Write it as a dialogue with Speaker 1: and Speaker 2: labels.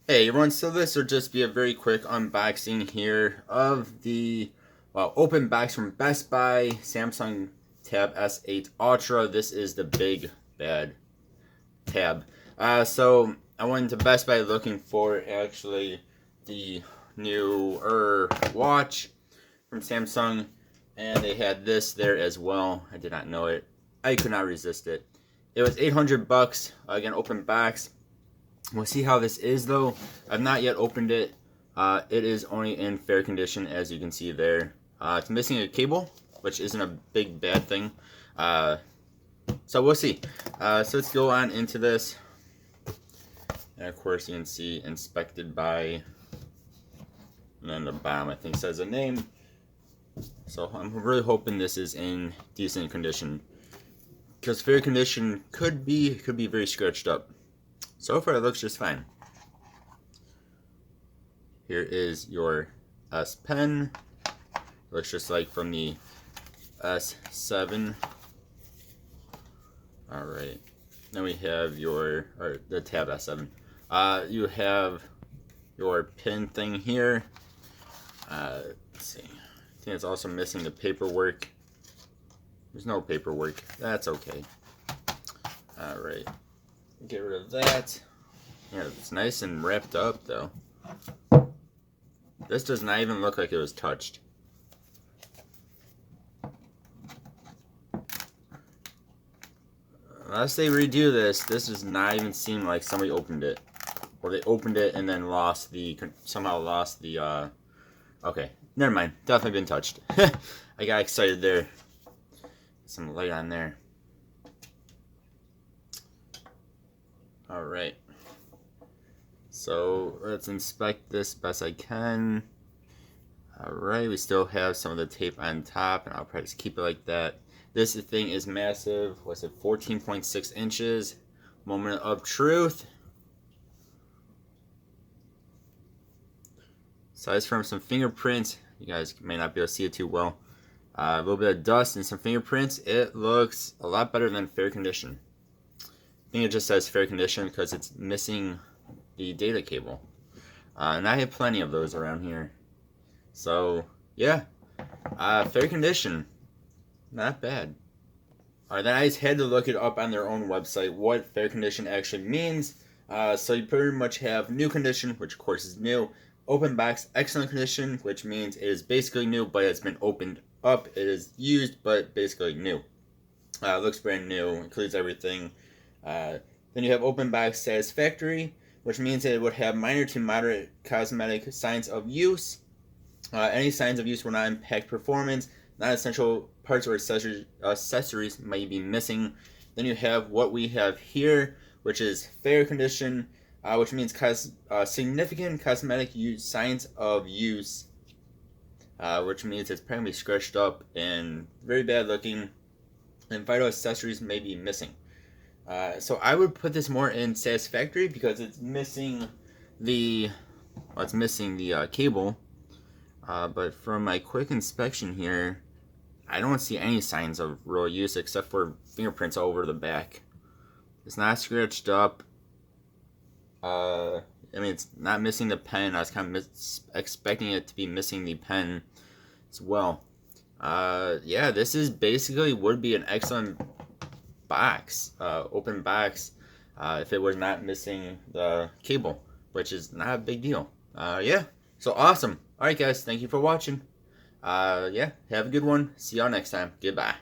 Speaker 1: Hey everyone, so this will just be a very quick unboxing here of the open box from Best Buy Samsung Tab S8 Ultra. This is the big bad tab. So I went to Best Buy looking for actually the new watch from Samsung, and they had this there as well. I did not know it. I could not resist it. It was 800 bucks. Again, open box. We'll see how this is though. I've not yet opened it. It is only in fair condition, as you can see there. It's missing a cable, which isn't a big bad thing. So we'll see. So let's go on into this. And of course you can see inspected by, and then the bottom I think says a name. So I'm really hoping this is in decent condition, because fair condition could be very scratched up. So far it looks just fine. Here is your S Pen. Looks just like from the S7. Alright. Then we have the Tab S7. You have your pin thing here. Let's see. I think it's also missing the paperwork. There's no paperwork. That's okay. Alright. Get rid of that. Yeah, it's nice and wrapped up though. This does not even look like it was touched. Unless they redo this, this does not even seem like somebody opened it. Or they opened it and then somehow lost the, okay, never mind. Definitely been touched. I got excited there. Some light on there. Alright, so let's inspect this best I can. Alright, we still have some of the tape on top, and I'll probably just keep it like that. This thing is massive. What's it, 14.6 inches? Moment of truth. Aside from some fingerprints, you guys may not be able to see it too well. A little bit of dust and some fingerprints. It looks a lot better than fair condition. I think it just says fair condition because it's missing the data cable. And I have plenty of those around here. So, yeah. Fair condition. Not bad. Alright, then I just had to look it up on their own website, what fair condition actually means. So you pretty much have new condition, which of course is new. Open box, excellent condition, which means it is basically new, but it's been opened up. It is used, but basically new. Looks brand new, includes everything. Then you have open box satisfactory, which means it would have minor to moderate cosmetic signs of use. Any signs of use will not impact performance. Non-essential parts or accessories may be missing. Then you have what we have here, which is fair condition, which means significant cosmetic signs of use, which means it's probably scratched up and very bad looking, and vital accessories may be missing. So I would put this more in satisfactory because it's missing the cable. But from my quick inspection here, I don't see any signs of real use except for fingerprints all over the back. It's not scratched up. I mean, it's not missing the pen. I was kind of expecting it to be missing the pen as well. Yeah, this is basically would be an excellent box, open box, if it was not missing the cable, which is not a big deal. Yeah, so awesome. Alright guys, thank you for watching. Yeah, have a good one. See y'all next time. Goodbye.